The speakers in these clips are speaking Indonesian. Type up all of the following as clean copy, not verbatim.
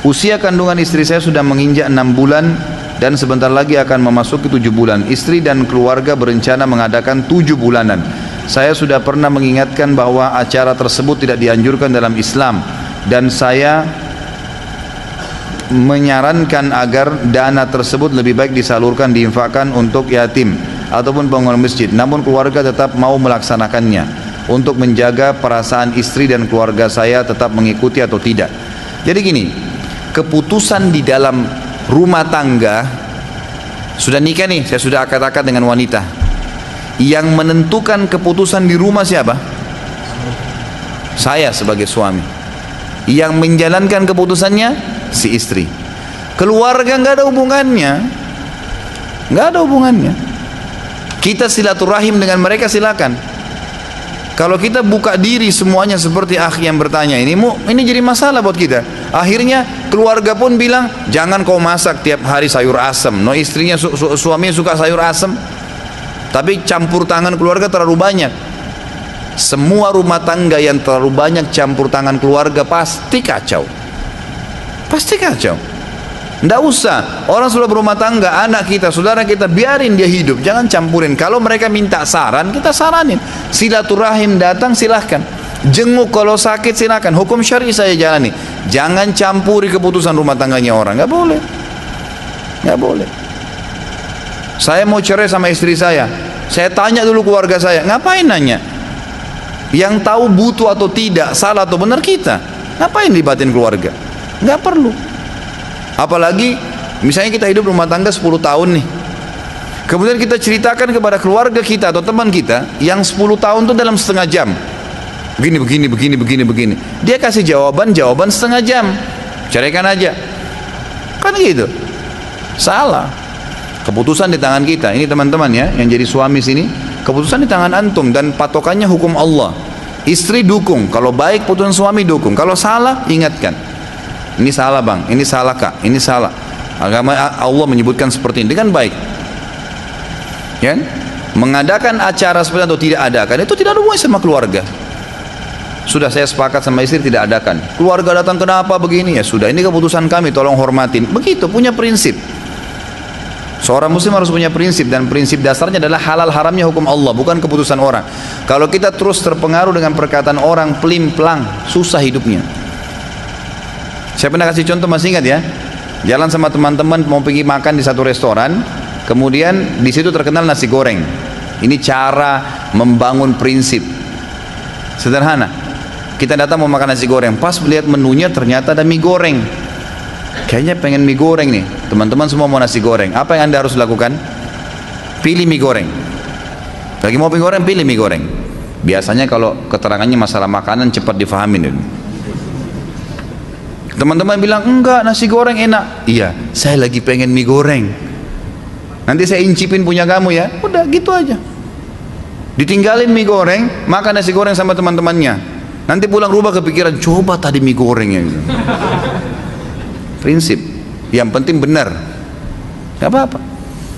Usia kandungan istri saya sudah menginjak 6 bulan dan sebentar lagi akan memasuki 7 bulan. Istri dan keluarga berencana mengadakan 7 bulanan. Saya sudah pernah mengingatkan bahwa acara tersebut tidak dianjurkan dalam Islam, dan saya menyarankan agar dana tersebut lebih baik disalurkan, diinfakkan untuk yatim ataupun bangunan masjid. Namun keluarga tetap mau melaksanakannya untuk menjaga perasaan istri dan keluarga saya tetap mengikuti atau tidak. Jadi gini, keputusan di dalam rumah tangga, sudah nikah nih, saya sudah akad-akad dengan wanita, yang menentukan keputusan di rumah siapa? Saya sebagai suami. Yang menjalankan keputusannya si istri. Keluarga nggak ada hubungannya, nggak ada hubungannya. Kita silaturahim dengan mereka silakan. Kalau kita buka diri semuanya seperti akhi yang bertanya ini jadi masalah buat kita. Akhirnya keluarga pun bilang, jangan kau masak tiap hari sayur asem. No, istrinya suaminya suka sayur asem, tapi campur tangan keluarga terlalu banyak. Semua rumah tangga yang terlalu banyak campur tangan keluarga pasti kacau. Pasti kacau. Tidak usah, orang sudah berumah tangga, anak kita, saudara kita, biarin dia hidup, jangan campurin. Kalau mereka minta saran, kita saranin. Silaturahim datang, silahkan. Jenguk kalau sakit, silahkan. Hukum syar'i saya jalani. Jangan campuri keputusan rumah tangganya orang, nggak boleh, nggak boleh. Saya mau cerai sama istri saya tanya dulu keluarga saya. Ngapain nanya? Yang tahu butuh atau tidak, salah atau benar kita. Ngapain libatin keluarga? Nggak perlu. Apalagi misalnya kita hidup rumah tangga 10 tahun nih, kemudian kita ceritakan kepada keluarga kita atau teman kita yang 10 tahun itu dalam setengah jam, begini. Dia kasih jawaban setengah jam, ceraikan aja, kan gitu. Salah. Keputusan di tangan kita. Ini teman-teman ya, yang jadi suami sini, keputusan di tangan antum dan patokannya hukum Allah. Istri dukung, kalau baik putusan suami dukung, kalau salah ingatkan. Ini salah bang, ini salah kak, ini salah. Agama Allah menyebutkan seperti ini dengan baik. Ya? Mengadakan acara seperti itu atau tidak adakan, itu tidak ada hubungannya sama keluarga. Sudah saya sepakat sama istri tidak adakan. Keluarga datang kenapa begini? Ya sudah, ini keputusan kami, tolong hormatin. Begitu, punya prinsip. Seorang muslim harus punya prinsip, dan prinsip dasarnya adalah halal haramnya hukum Allah, bukan keputusan orang. Kalau kita terus terpengaruh dengan perkataan orang, pelim-pelang, susah hidupnya. Saya pernah kasih contoh, masih ingat ya? Jalan sama teman-teman mau pergi makan di satu restoran, kemudian di situ terkenal nasi goreng. Ini cara membangun prinsip. Sederhana. Kita datang mau makan nasi goreng, pas melihat menunya ternyata ada mie goreng. Kayaknya pengen mie goreng nih. Teman-teman semua mau nasi goreng. Apa yang Anda harus lakukan? Pilih mie goreng. Lagi mau mie goreng, pilih mie goreng. Biasanya kalau keterangannya masalah makanan cepat difahamin. Teman-teman bilang, enggak, nasi goreng enak. Iya, saya lagi pengen mie goreng. Nanti saya incipin punya kamu ya. Udah gitu aja. Ditinggalin mie goreng, makan nasi goreng sama teman-temannya. Nanti pulang rumah kepikiran, coba tadi mie goreng ya. Gitu. Prinsip. Yang penting benar. Gak apa-apa.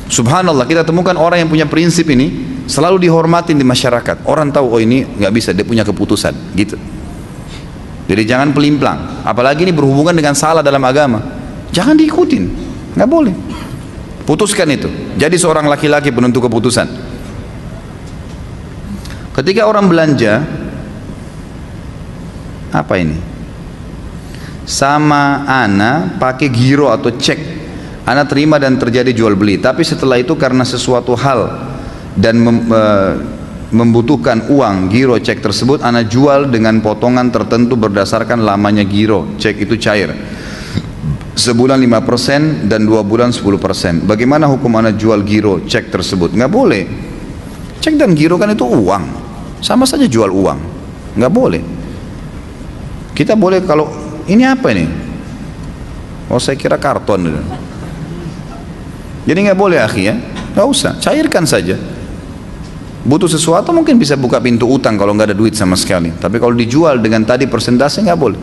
Subhanallah, kita temukan orang yang punya prinsip ini selalu dihormatin di masyarakat. Orang tahu, oh ini gak bisa, dia punya keputusan. Gitu. Jadi jangan pelimplang, apalagi ini berhubungan dengan salah dalam agama. Jangan diikutin, nggak boleh. Putuskan itu. Jadi seorang laki-laki penentu keputusan. Ketika orang belanja, apa ini? Sama ana pakai giro atau cek, ana terima dan terjadi jual beli. Tapi setelah itu karena sesuatu hal dan membutuhkan uang giro cek tersebut, ana jual dengan potongan tertentu berdasarkan lamanya giro cek itu cair, sebulan 5% dan 2 bulan 10%. Bagaimana hukum ana jual giro cek tersebut? Nggak boleh. Cek dan giro kan itu uang, sama saja jual uang, nggak boleh. Kita boleh kalau ini apa ini? Oh saya kira karton. Jadi nggak boleh akhi ya, nggak usah, cairkan saja. Butuh sesuatu mungkin bisa buka pintu utang kalau nggak ada duit sama sekali. Tapi kalau dijual dengan tadi persentase nggak boleh.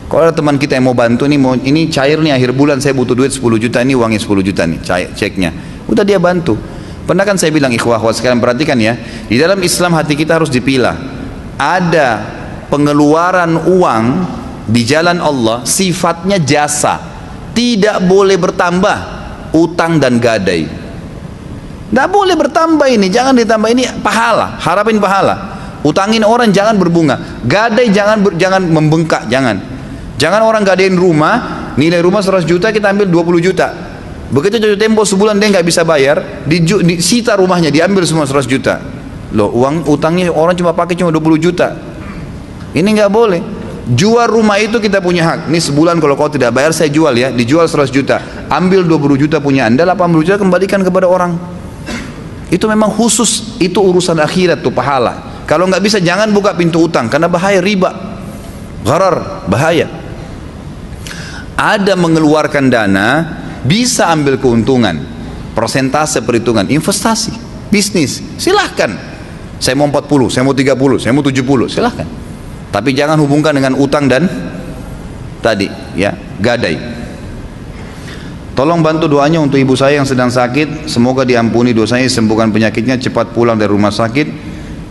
Kalau ada teman kita yang mau bantu nih, ini cair nih akhir bulan saya butuh duit 10 juta, ini uangnya 10 juta nih, ceknya. Udah dia bantu. Pernah kan saya bilang ikhwah-ikhwah sekalian perhatikan ya, di dalam Islam hati kita harus dipilah. Ada pengeluaran uang di jalan Allah sifatnya jasa, tidak boleh bertambah utang dan gadai. Tidak boleh bertambah ini, jangan ditambah ini pahala, harapin pahala. Utangin orang jangan berbunga, gadai jangan membengkak, jangan orang gadain rumah, nilai rumah 100 juta kita ambil 20 juta. Begitu jatuh tempo sebulan dia nggak bisa bayar, disita rumahnya, diambil semua 100 juta. Loh, uang utangnya orang cuma pakai cuma 20 juta. Ini nggak boleh. Jual rumah itu kita punya hak. Ini sebulan kalau kau tidak bayar saya jual ya, dijual 100 juta. Ambil 20 juta punya Anda, 80 juta kembalikan kepada orang. Itu memang khusus, itu urusan akhirat tuh pahala. Kalau nggak bisa jangan buka pintu utang karena bahaya, riba, gharar, bahaya. Ada mengeluarkan dana, bisa ambil keuntungan, persentase perhitungan, investasi, bisnis, silahkan. Saya mau 40, saya mau 30, saya mau 70, silahkan. Tapi jangan hubungkan dengan utang dan tadi ya, gadai. Tolong bantu doanya untuk ibu saya yang sedang sakit, semoga diampuni dosanya, sembuhkan penyakitnya, cepat pulang dari rumah sakit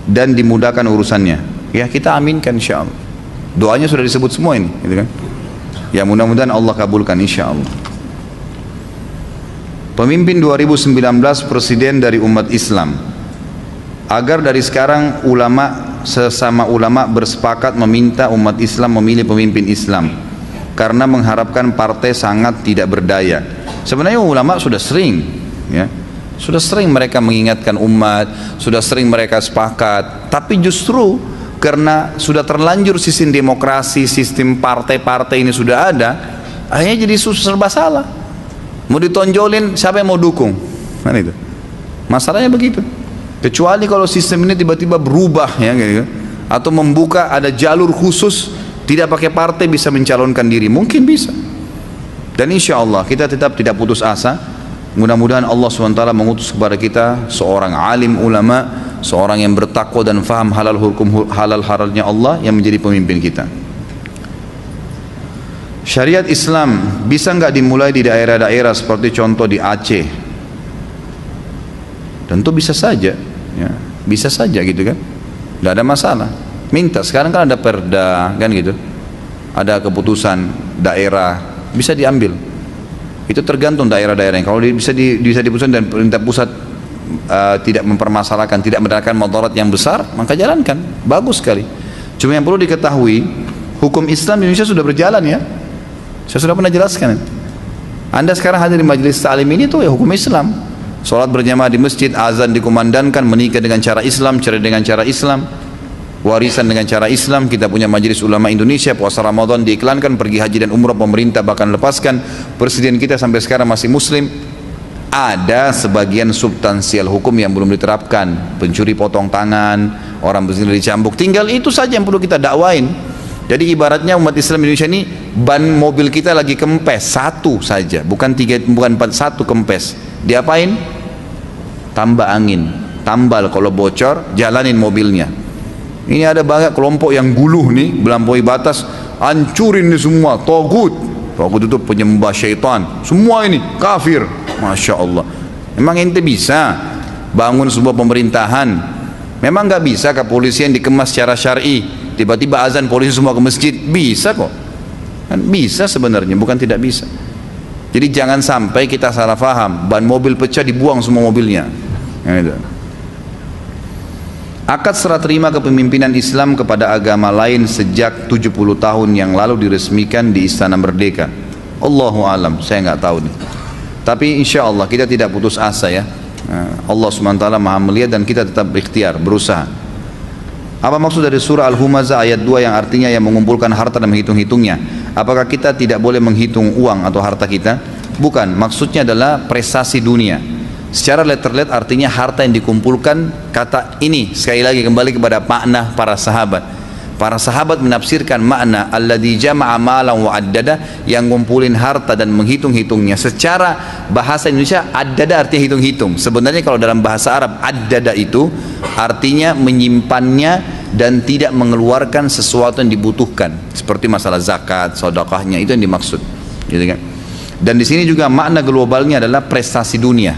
dan dimudahkan urusannya. Ya, kita aminkan insyaallah. Doanya sudah disebut semua ini, gitu kan? Ya, mudah-mudahan Allah kabulkan insyaallah. Pemimpin 2019 presiden dari umat Islam. Agar dari sekarang sesama ulama bersepakat meminta umat Islam memilih pemimpin Islam karena mengharapkan partai sangat tidak berdaya. Sebenarnya ulama sudah sering ya, sudah sering mereka mengingatkan umat, sudah sering mereka sepakat, tapi justru karena sudah terlanjur sistem demokrasi, sistem partai-partai ini sudah ada, akhirnya jadi serba salah. Mau ditonjolin siapa yang mau dukung, kan itu masalahnya begitu. Kecuali kalau sistem ini tiba-tiba berubah ya gitu, atau membuka ada jalur khusus tidak pakai partai bisa mencalonkan diri, mungkin bisa. Dan insya Allah kita tetap tidak putus asa. Mudah-mudahan Allah SWT mengutus kepada kita seorang alim ulama, seorang yang bertakwa dan faham halal halalnya Allah yang menjadi pemimpin kita. Syariat Islam bisa nggak dimulai di daerah-daerah seperti contoh di Aceh? Tentu bisa saja, ya, bisa saja gitu kan, nggak ada masalah. Minta, sekarang kan ada perda kan gitu, ada keputusan daerah bisa diambil. Itu tergantung daerah-daerahnya. Kalau bisa diputuskan dan pemerintah pusat tidak mempermasalahkan, tidak mendatangkan mudarat yang besar, maka jalankan, bagus sekali. Cuma yang perlu diketahui, hukum Islam di Indonesia sudah berjalan ya. Saya sudah pernah jelaskan. Anda sekarang hadir di majelis ta'lim ini tuh ya hukum Islam. Sholat berjamaah di masjid, azan dikumandangkan, menikah dengan cara Islam, cerai dengan cara Islam, warisan dengan cara Islam. Kita punya majelis ulama Indonesia, puasa Ramadan diiklankan, pergi haji dan umrah pemerintah bahkan lepaskan. Presiden kita sampai sekarang masih muslim. Ada sebagian substansial hukum yang belum diterapkan, pencuri potong tangan, orang berzina dicambuk, tinggal itu saja yang perlu kita dakwain. Jadi ibaratnya umat Islam Indonesia ini, ban mobil kita lagi kempes satu saja, bukan tiga, bukan empat, satu kempes. Diapain? Tambah angin, tambal, kalau bocor jalanin mobilnya. Ini ada banyak kelompok yang guluh nih, melampaui batas, hancurin ini semua, togut itu penyembah syaitan, semua ini kafir. Masya Allah. Memang ente bisa bangun sebuah pemerintahan? Memang nggak bisa kepolisian dikemas secara syar'i, tiba-tiba azan polisi semua ke masjid? Bisa kok, kan bisa sebenarnya, bukan tidak bisa. Jadi jangan sampai kita salah faham, ban mobil pecah dibuang semua mobilnya. Akad serah terima kepemimpinan Islam kepada agama lain sejak 70 tahun yang lalu diresmikan di Istana Merdeka. Allahu alam, saya nggak tahu nih. Tapi insya Allah kita tidak putus asa ya. Allah SWT maha melihat dan kita tetap berikhtiar, berusaha. Apa maksud dari surah Al-Humazah ayat 2 yang artinya yang mengumpulkan harta dan menghitung-hitungnya? Apakah kita tidak boleh menghitung uang atau harta kita? Bukan, maksudnya adalah prestasi dunia. Secara letter-let artinya harta yang dikumpulkan. Kata ini sekali lagi kembali kepada makna para sahabat. Para sahabat menafsirkan makna alladzi jama'a malan wa addada, yang ngumpulin harta dan menghitung-hitungnya. Secara bahasa Indonesia addada artinya hitung-hitung. Sebenarnya kalau dalam bahasa Arab addada itu artinya menyimpannya dan tidak mengeluarkan sesuatu yang dibutuhkan, seperti masalah zakat, sedekahnya, itu yang dimaksud, gitu kan. Dan di sini juga makna globalnya adalah prestasi dunia.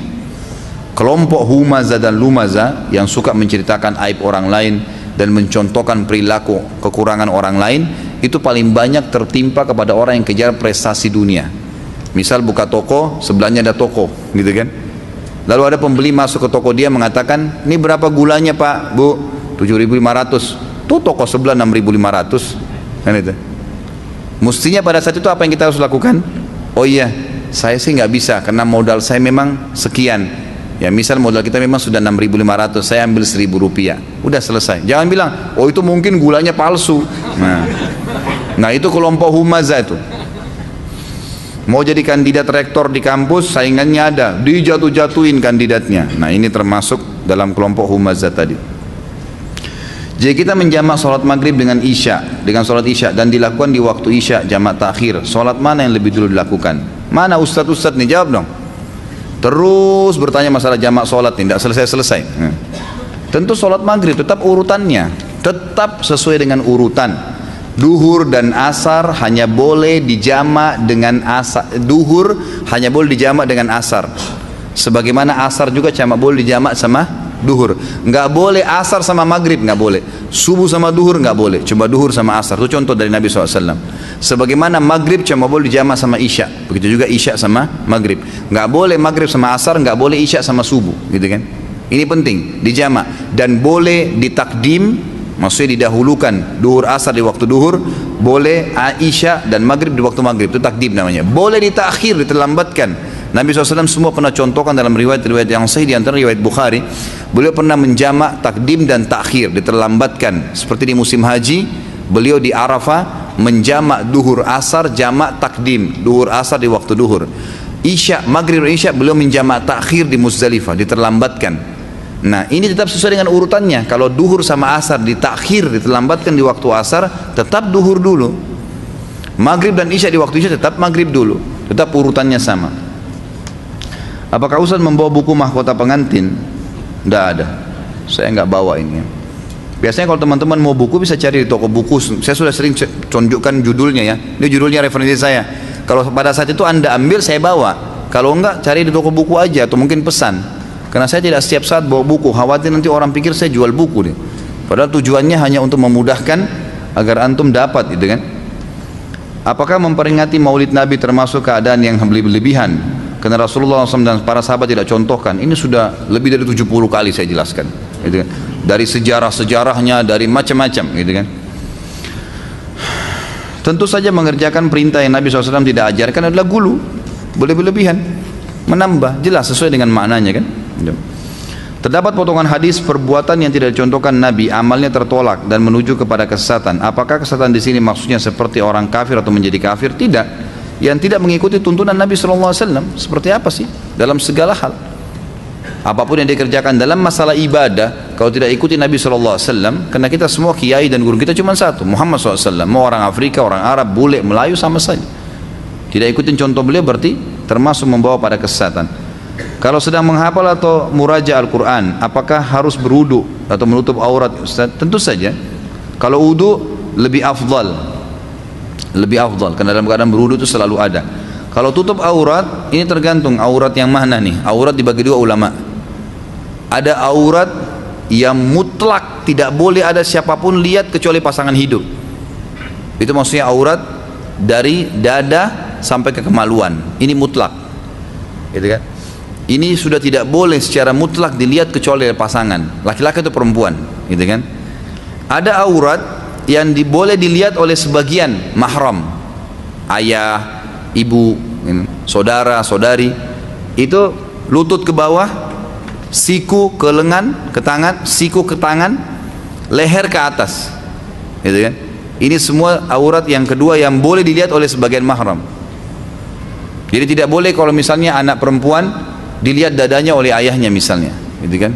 Kelompok Humazah dan Lumazah yang suka menceritakan aib orang lain dan mencontohkan perilaku kekurangan orang lain, itu paling banyak tertimpa kepada orang yang kejar prestasi dunia. Misal buka toko, sebelahnya ada toko, gitu kan. Lalu ada pembeli masuk ke toko dia mengatakan, ini berapa gulanya Pak, Bu? 7.500. Tuh toko sebelah 6.500. Kan itu. Mestinya pada saat itu apa yang kita harus lakukan? Oh iya, saya sih nggak bisa karena modal saya memang sekian. Ya misal modal kita memang sudah 6.500, saya ambil 1.000 rupiah. Udah selesai. Jangan bilang, oh itu mungkin gulanya palsu. Nah itu kelompok humaza itu. Mau jadi kandidat rektor di kampus, saingannya ada, dijatuh-jatuhin kandidatnya. Nah ini termasuk dalam kelompok humaza tadi. Jadi kita menjamak sholat maghrib dengan isya, dengan sholat isya, dan dilakukan di waktu isya jamak takhir. Sholat mana yang lebih dulu dilakukan? Mana ustadz nih, jawab dong. Terus bertanya masalah jamak sholat nih, tidak selesai-selesai. Tentu sholat maghrib tetap urutannya, tetap sesuai dengan urutan. Duhur dan asar hanya boleh dijamak dengan asar. Duhur hanya boleh dijamak dengan asar. Sebagaimana asar juga cuma boleh dijamak sama duhur. Nggak boleh asar sama maghrib, nggak boleh. Subuh sama duhur nggak boleh. Cuma duhur sama asar. Itu contoh dari Nabi SAW. Sebagaimana maghrib cuma boleh dijamak sama isya. Begitu juga isya sama maghrib. Nggak boleh maghrib sama asar, nggak boleh isya sama subuh. Gitu kan? Ini penting dijamak dan boleh ditakdim. Maksudnya didahulukan duhur asar di waktu duhur, boleh isya dan maghrib di waktu maghrib, itu takdim namanya. Boleh ditakhir, diterlambatkan. Nabi SAW semua pernah contohkan dalam riwayat-riwayat yang sahih, di antara riwayat Bukhari, beliau pernah menjamak takdim dan takhir, diterlambatkan. Seperti di musim haji, beliau di Arafah menjamak duhur asar, jamak takdim, duhur asar di waktu duhur. Isya, maghrib dan isya beliau menjamak takhir di Muzdalifah, diterlambatkan. Nah ini tetap sesuai dengan urutannya. Kalau duhur sama asar ditakhir, diterlambatkan di waktu asar, tetap duhur dulu. Maghrib dan isya di waktu isya tetap maghrib dulu, tetap urutannya sama. Apakah Ustaz membawa buku mahkota pengantin? Tidak ada, saya nggak bawa ini. Biasanya kalau teman-teman mau buku bisa cari di toko buku. Saya sudah sering tunjukkan judulnya ya. Ini judulnya referensi saya. Kalau pada saat itu Anda ambil, saya bawa. Kalau enggak, cari di toko buku aja atau mungkin pesan. Karena saya tidak setiap saat bawa buku, khawatir nanti orang pikir saya jual buku deh. Padahal tujuannya hanya untuk memudahkan agar antum dapat, gitu kan? Apakah memperingati Maulid Nabi termasuk keadaan yang berlebihan? Karena Rasulullah SAW dan para sahabat tidak contohkan. Ini sudah lebih dari 70 kali saya jelaskan, gitu kan? Dari sejarah-sejarahnya, dari macam-macam, gitu kan? Tentu saja mengerjakan perintah yang Nabi SAW tidak ajarkan adalah gulu, boleh berlebihan, menambah, jelas sesuai dengan maknanya kan. Terdapat potongan hadis perbuatan yang tidak dicontohkan Nabi, amalnya tertolak dan menuju kepada kesesatan. Apakah kesesatan di sini maksudnya seperti orang kafir atau menjadi kafir? Tidak. Yang tidak mengikuti tuntunan Nabi SAW. Seperti apa sih? Dalam segala hal. Apapun yang dikerjakan dalam masalah ibadah, kalau tidak ikuti Nabi SAW, karena kita semua kiai dan guru kita cuma satu, Muhammad SAW. Mau orang Afrika, orang Arab, bule, Melayu sama saja. Tidak ikutin contoh beliau berarti termasuk membawa pada kesesatan. Kalau sedang menghafal atau muraja Al-Quran, apakah harus berwudu atau menutup aurat, Ustaz? Tentu saja. Kalau wudu lebih afdal, karena dalam keadaan berwudu itu selalu ada. Kalau tutup aurat, ini tergantung aurat yang mana nih. Aurat dibagi dua ulama. Ada aurat yang mutlak tidak boleh ada siapapun lihat kecuali pasangan hidup. Itu maksudnya aurat dari dada sampai ke kemaluan. Ini mutlak, gitu kan? Ini sudah tidak boleh secara mutlak dilihat kecuali oleh pasangan, laki-laki atau perempuan, gitu kan? Ada aurat yang boleh dilihat oleh sebagian mahram, ayah, ibu, saudara, saudari. Itu lutut ke bawah, siku ke lengan, ke tangan, siku ke tangan, leher ke atas, gitu kan? Ini semua aurat yang kedua yang boleh dilihat oleh sebagian mahram. Jadi tidak boleh kalau misalnya anak perempuan dilihat dadanya oleh ayahnya misalnya, gitu kan?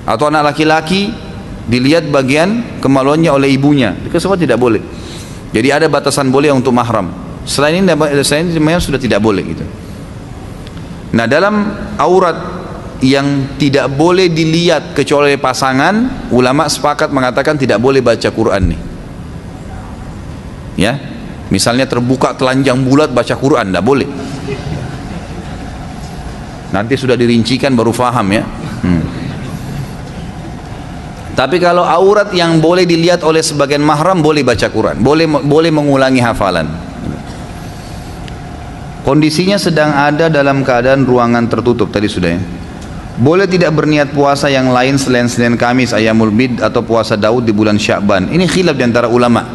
Atau anak laki-laki dilihat bagian kemaluannya oleh ibunya, itu semua tidak boleh. Jadi ada batasan boleh untuk mahram. Selain ini sudah tidak boleh, gitu. Nah dalam aurat yang tidak boleh dilihat kecuali oleh pasangan, ulama sepakat mengatakan tidak boleh baca Quran nih. Ya, misalnya terbuka telanjang bulat baca Quran, tidak boleh. Nanti sudah dirincikan baru faham ya. Tapi kalau aurat yang boleh dilihat oleh sebagian mahram, boleh baca Quran, boleh mengulangi hafalan. Kondisinya sedang ada dalam keadaan ruangan tertutup, tadi sudah ya. Boleh tidak berniat puasa yang lain selain Senin Kamis, Ayyamul Bid atau puasa Daud di bulan Sya'ban? Ini khilaf di antara ulama.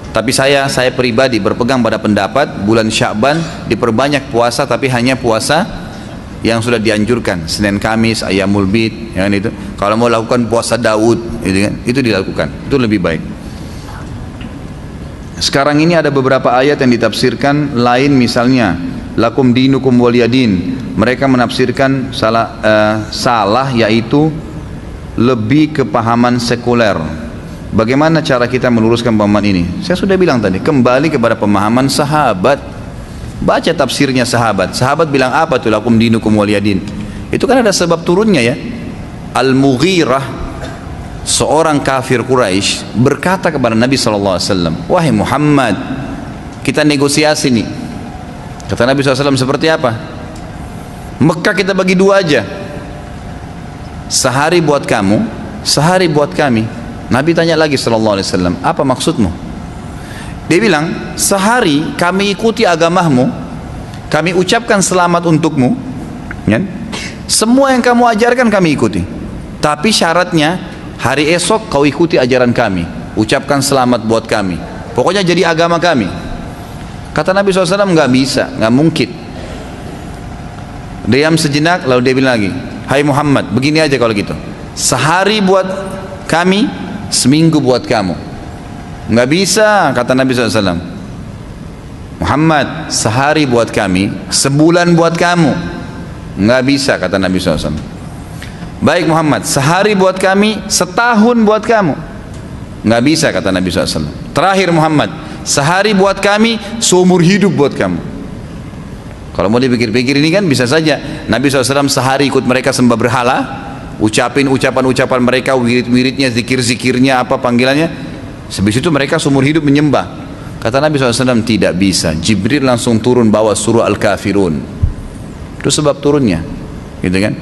Tapi saya pribadi berpegang pada pendapat bulan Sya'ban diperbanyak puasa, tapi hanya puasa yang sudah dianjurkan, Senin Kamis, Ayyamul Bid, ya kan itu. Kalau mau lakukan puasa Daud, gitu kan, itu dilakukan, itu lebih baik. Sekarang ini ada beberapa ayat yang ditafsirkan lain, misalnya lakum dinukum waliyadin. Mereka menafsirkan salah, yaitu lebih kepahaman sekuler. Bagaimana cara kita meluruskan pemahaman ini? Saya sudah bilang tadi, kembali kepada pemahaman sahabat. Baca tafsirnya sahabat. Sahabat bilang apa tuh lakum dinukum waliyadin? Itu kan ada sebab turunnya ya. Al-Mughirah, seorang kafir Quraisy, berkata kepada Nabi SAW, wahai Muhammad, kita negosiasi nih. Kata Nabi SAW, seperti apa? Mekah kita bagi dua aja, sehari buat kamu, sehari buat kami. Nabi tanya lagi SAW, apa maksudmu? Dia bilang, sehari kami ikuti agamamu, kami ucapkan selamat untukmu, ya? Semua yang kamu ajarkan kami ikuti. Tapi syaratnya, hari esok kau ikuti ajaran kami, ucapkan selamat buat kami. Pokoknya jadi agama kami. Kata Nabi SAW, nggak bisa, nggak mungkin. Diam sejenak, lalu dia bilang lagi, hai Muhammad, begini aja kalau gitu. Sehari buat kami, seminggu buat kamu. Nggak bisa, kata Nabi SAW. Muhammad, sehari buat kami, sebulan buat kamu. Nggak bisa, kata Nabi SAW. Baik Muhammad, sehari buat kami, setahun buat kamu. Nggak bisa, kata Nabi SAW. Terakhir Muhammad, sehari buat kami, seumur hidup buat kamu. Kalau mau dipikir-pikir ini kan bisa saja Nabi SAW sehari ikut mereka sembah berhala, ucapin ucapan-ucapan mereka, wirid-wiridnya, zikir-zikirnya, apa panggilannya. Habis itu mereka seumur hidup menyembah. Kata Nabi SAW, tidak bisa. Jibril langsung turun bawa surah Al-Kafirun. Itu sebab turunnya, gitu kan?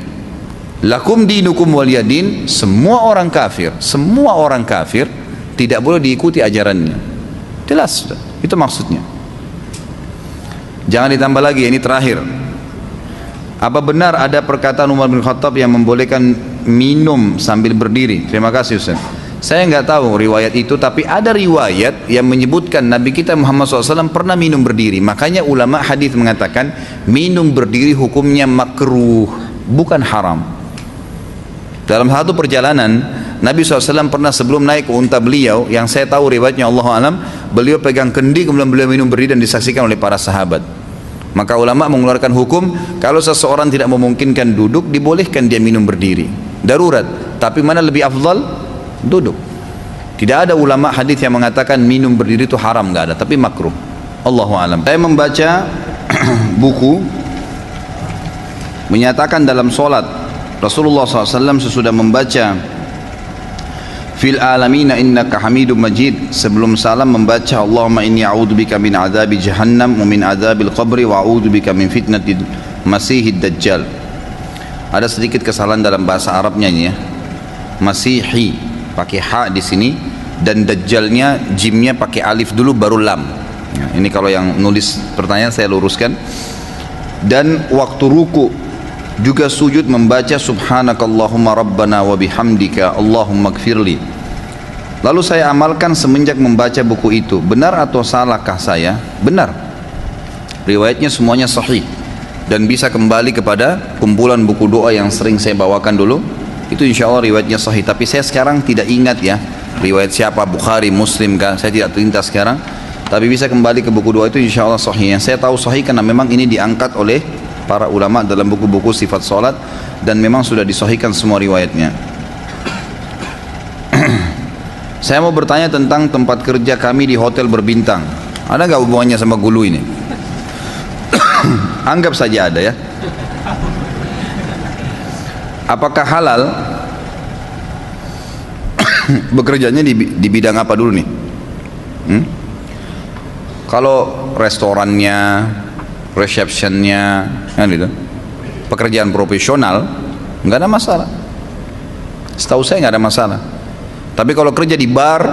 Lakum dinukum waliyadin. Semua orang kafir tidak boleh diikuti ajarannya. Jelas, itu maksudnya. Jangan ditambah lagi, ini terakhir. Apa benar ada perkataan Umar bin Khattab yang membolehkan minum sambil berdiri? Terima kasih Ustaz. Saya nggak tahu riwayat itu, tapi ada riwayat yang menyebutkan Nabi kita Muhammad SAW pernah minum berdiri. Makanya ulama hadis mengatakan minum berdiri hukumnya makruh, bukan haram. Dalam satu perjalanan Nabi SAW pernah sebelum naik ke unta beliau, yang saya tahu riwayatnya Allah alam, beliau pegang kendi kemudian beliau minum berdiri dan disaksikan oleh para sahabat. Maka ulama mengeluarkan hukum kalau seseorang tidak memungkinkan duduk, dibolehkan dia minum berdiri. Darurat, tapi mana lebih afdal? Duduk. Tidak ada ulama hadis yang mengatakan minum berdiri itu haram, nggak ada, tapi makruh. Allahu alam. Saya membaca buku menyatakan dalam solat Rasulullah SAW sesudah membaca fil alamina innaka hamidum majid, sebelum salam membaca Allahumma inni a'udzubika min adzabi jahannam wa min adzabil qabri wa a'udzubika min fitnatil masihid dajjal. Ada sedikit kesalahan dalam bahasa Arabnya ini ya. Masihi pakai ha di sini dan dajjalnya jimnya pakai alif dulu baru lam. Ya, ini kalau yang nulis pertanyaan saya luruskan. Dan waktu ruku juga sujud membaca subhanakallahumma rabbana wa bihamdika Allahumma gfirli. Lalu saya amalkan semenjak membaca buku itu. Benar atau salahkah saya? Benar. Riwayatnya semuanya sahih dan bisa kembali kepada kumpulan buku doa yang sering saya bawakan dulu. Itu insya Allah riwayatnya sahih, tapi saya sekarang tidak ingat ya riwayat siapa, Bukhari, Muslim kan, saya tidak terlintas sekarang. Tapi bisa kembali ke buku doa itu insya Allah sahih. Yang saya tahu sahih karena memang ini diangkat oleh para ulama dalam buku-buku sifat salat dan memang sudah disahihkan semua riwayatnya. Saya mau bertanya tentang tempat kerja kami di hotel berbintang. Ada nggak hubungannya sama gulu ini? Anggap saja ada ya. Apakah halal bekerjanya di bidang apa dulu nih? Kalau restorannya, resepsionnya, kan gitu, pekerjaan profesional, nggak ada masalah. Setahu saya nggak ada masalah. Tapi kalau kerja di bar,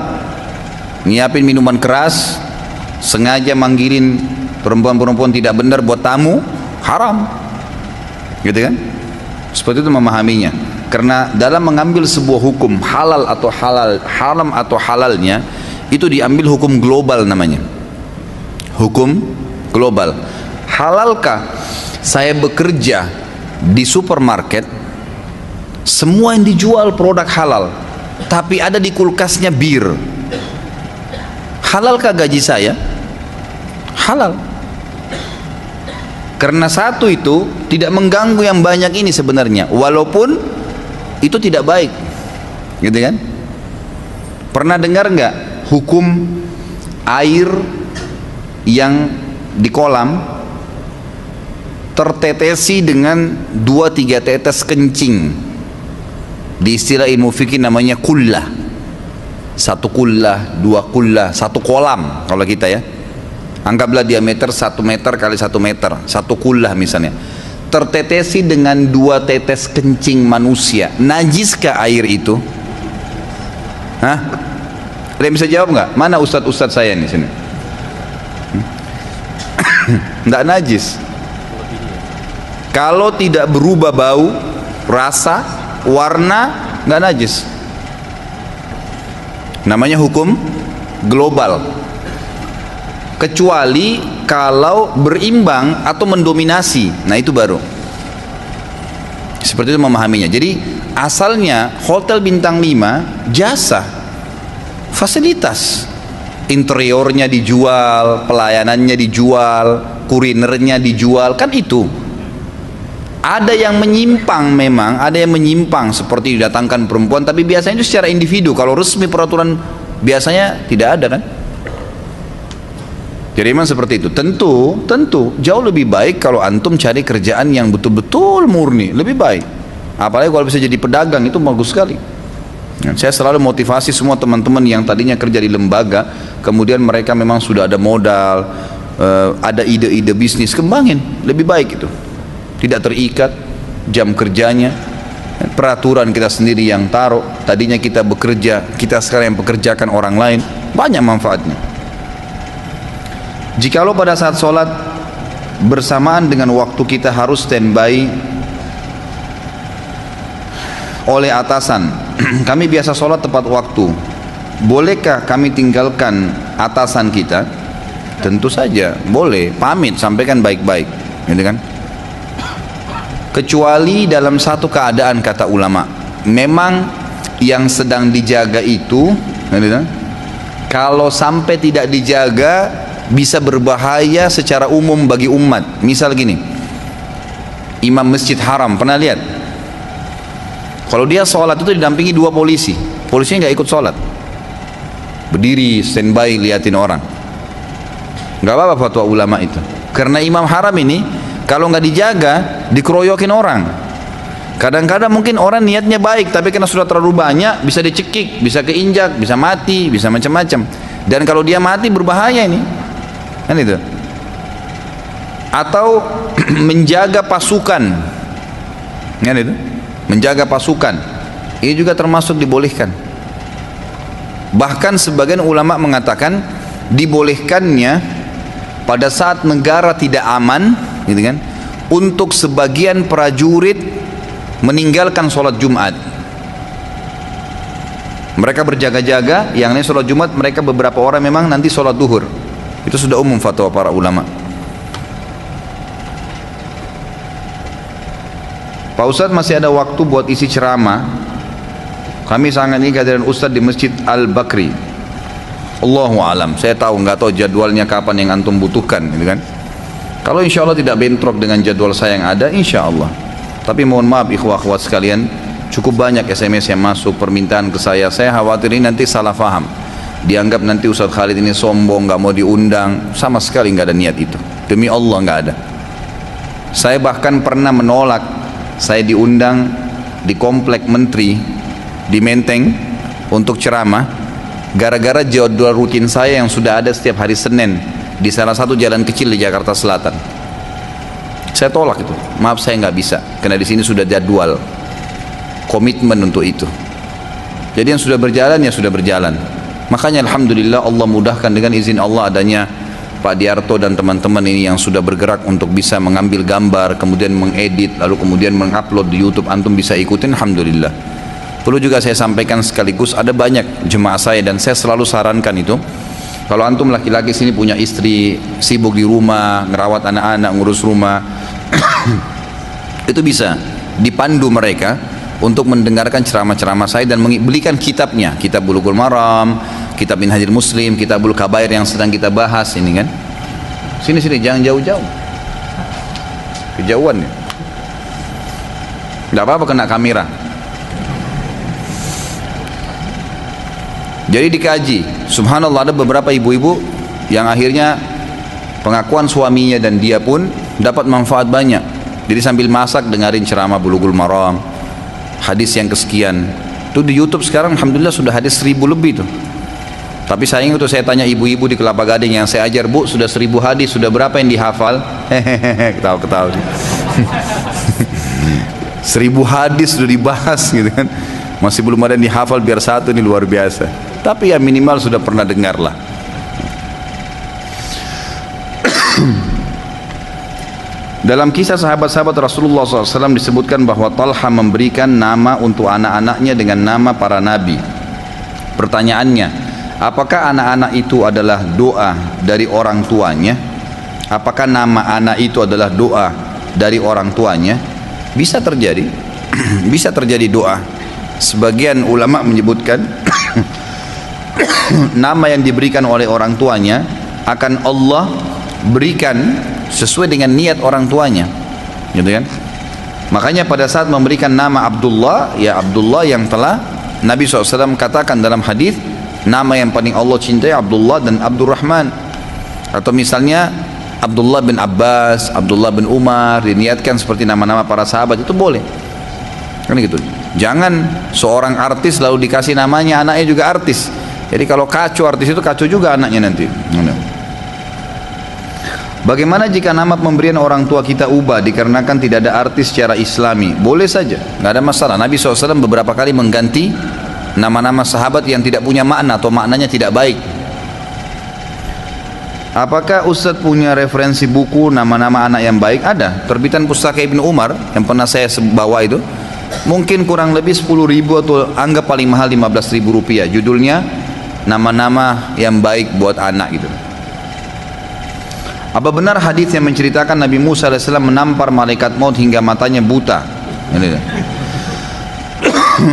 nyiapin minuman keras, sengaja manggilin perempuan-perempuan tidak benar buat tamu, haram. Gitu kan? Seperti itu memahaminya. Karena dalam mengambil sebuah hukum halal atau halal, haram atau halalnya, itu diambil hukum global namanya. Hukum global. Halalkah saya bekerja di supermarket, semua yang dijual produk halal, tapi ada di kulkasnya bir? Halalkah gaji saya? Halal. Karena satu itu tidak mengganggu yang banyak ini sebenarnya, walaupun itu tidak baik, gitu kan? Pernah dengar nggak hukum air yang di kolam tertetesi dengan 2-3 tetes kencing? Di istilah ilmu fikih namanya kullah. 1 kullah, 2 kullah, 1 kolam kalau kita ya. Anggaplah diameter 1 meter kali 1 meter, 1 kullah misalnya. Tertetesi dengan 2 tetes kencing manusia. Najiskah air itu? Hah? Ada yang bisa jawab nggak? Mana ustadz-ustadz saya nih sini? Nggak najis. Kalau tidak berubah bau, rasa, warna, nggak najis. Namanya hukum global. Kecuali kalau berimbang atau mendominasi, nah itu baru. Seperti itu memahaminya. Jadi asalnya hotel bintang 5 jasa, fasilitas, interiornya dijual, pelayanannya dijual, kurinernya dijual, kan itu. Ada yang menyimpang, memang ada yang menyimpang seperti didatangkan perempuan, tapi biasanya itu secara individu. Kalau resmi peraturan biasanya tidak ada kan. Jadi memang seperti itu. Tentu jauh lebih baik kalau antum cari kerjaan yang betul-betul murni, lebih baik. Apalagi kalau bisa jadi pedagang, itu bagus sekali. Saya selalu motivasi semua teman-teman yang tadinya kerja di lembaga, kemudian mereka memang sudah ada modal, ada ide-ide bisnis, kembangin, lebih baik itu. Tidak terikat jam kerjanya, peraturan kita sendiri yang taruh. Tadinya kita bekerja, kita sekarang yang pekerjakan orang lain, banyak manfaatnya. Jikalau pada saat sholat bersamaan dengan waktu kita harus standby oleh atasan, kami biasa sholat tepat waktu, bolehkah kami tinggalkan atasan kita? Tentu saja boleh, pamit, sampaikan baik-baik, gitu kan? Kecuali dalam satu keadaan, kata ulama, memang yang sedang dijaga itu, gitu kan? Kalau sampai tidak dijaga bisa berbahaya secara umum bagi umat. Misal gini, imam masjid haram, pernah lihat? Kalau dia sholat itu didampingi 2 polisi, polisinya nggak ikut sholat, berdiri standby liatin orang. Nggak apa-apa fatwa ulama itu, karena imam haram ini kalau nggak dijaga dikeroyokin orang. Kadang-kadang mungkin orang niatnya baik, tapi karena sudah terlalu banyak bisa dicekik, bisa keinjak, bisa mati, bisa macam-macam. Dan kalau dia mati berbahaya ini, kan itu. Atau menjaga pasukan, kan itu, menjaga pasukan, ini juga termasuk dibolehkan. Bahkan sebagian ulama mengatakan dibolehkannya pada saat negara tidak aman, gitu kan, untuk sebagian prajurit meninggalkan sholat Jumat. Mereka berjaga-jaga, yang lain sholat Jumat, mereka beberapa orang memang nanti sholat duhur. Itu sudah umum fatwa para ulama. Pak Ustadz, masih ada waktu buat isi ceramah? Kami sangat ingin kehadiran Ustadz di Masjid Al-Bakri. Allahu alam, saya nggak tahu jadwalnya kapan yang antum butuhkan, gitu kan? Kalau insya Allah tidak bentrok dengan jadwal saya yang ada, insya Allah. Tapi mohon maaf ikhwah-akhwat sekalian, cukup banyak SMS yang masuk permintaan ke saya khawatir ini nanti salah faham, dianggap nanti Ustadz Khalid ini sombong, nggak mau diundang. Sama sekali nggak ada niat itu, demi Allah nggak ada. Saya bahkan pernah menolak saya diundang di komplek Menteri di Menteng untuk ceramah, gara-gara jadwal rutin saya yang sudah ada setiap hari Senin di salah satu jalan kecil di Jakarta Selatan. Saya tolak itu, maaf saya nggak bisa, karena di sini sudah jadwal, komitmen untuk itu. Jadi yang sudah berjalan ya sudah berjalan. Makanya alhamdulillah Allah mudahkan dengan izin Allah adanya Pak Diarto dan teman-teman ini yang sudah bergerak untuk bisa mengambil gambar, kemudian mengedit, lalu kemudian mengupload di YouTube. Antum bisa ikutin, alhamdulillah. Perlu juga saya sampaikan sekaligus, ada banyak jemaah saya dan saya selalu sarankan itu. Kalau antum laki-laki sini punya istri, sibuk di rumah, ngerawat anak-anak, ngurus rumah, itu bisa dipandu mereka untuk mendengarkan ceramah-ceramah saya dan belikan kitabnya, kitab Bulughul Maram, kitab Minhajul Muslim, kitabul Kabair yang sedang kita bahas ini kan. Sini-sini, jangan jauh-jauh, kejauhan ya. Tidak apa-apa kena kamera. Jadi dikaji, subhanallah ada beberapa ibu-ibu yang akhirnya pengakuan suaminya dan dia pun dapat manfaat banyak. Jadi sambil masak dengarin ceramah Bulughul Maram, hadis yang kesekian. Itu di YouTube sekarang alhamdulillah sudah hadis 1000 lebih tuh. Tapi sayang itu saya tanya ibu-ibu di Kelapa Gading yang saya ajar, Bu, sudah 1000 hadis, sudah berapa yang dihafal? Hehehe, ketawa-ketawa. 1000 hadis sudah dibahas gitu kan. Masih belum ada yang dihafal, biar satu, ini luar biasa. Tapi ya minimal sudah pernah dengar lah. Dalam kisah sahabat-sahabat Rasulullah SAW disebutkan bahwa Talha memberikan nama untuk anak-anaknya dengan nama para nabi. Pertanyaannya, apakah anak-anak itu adalah doa dari orang tuanya? Apakah nama anak itu adalah doa dari orang tuanya? Bisa terjadi, bisa terjadi doa. Sebagian ulama menyebutkan nama yang diberikan oleh orang tuanya akan Allah berikan sesuai dengan niat orang tuanya, gitu kan? Makanya pada saat memberikan nama Abdullah, ya Abdullah yang telah Nabi SAW katakan dalam hadis, nama yang paling Allah cintai Abdullah dan Abdurrahman. Atau misalnya Abdullah bin Abbas, Abdullah bin Umar, diniatkan seperti nama-nama para sahabat, itu boleh, kan gitu. Jangan seorang artis lalu dikasih namanya anaknya juga artis. Jadi kalau kacau artis itu kacau juga anaknya nanti. Bagaimana jika nama pemberian orang tua kita ubah dikarenakan tidak ada artis secara islami? Boleh saja, nggak ada masalah. Nabi SAW beberapa kali mengganti nama-nama sahabat yang tidak punya makna atau maknanya tidak baik. Apakah Ustadz punya referensi buku nama-nama anak yang baik? Ada, terbitan Pustaka Ibnu Umar yang pernah saya bawa itu. Mungkin kurang lebih 10.000 atau anggap paling mahal 15.000 rupiah. Judulnya nama-nama yang baik buat anak gitu. Apa benar hadis yang menceritakan Nabi Musa AS menampar malaikat maut hingga matanya buta?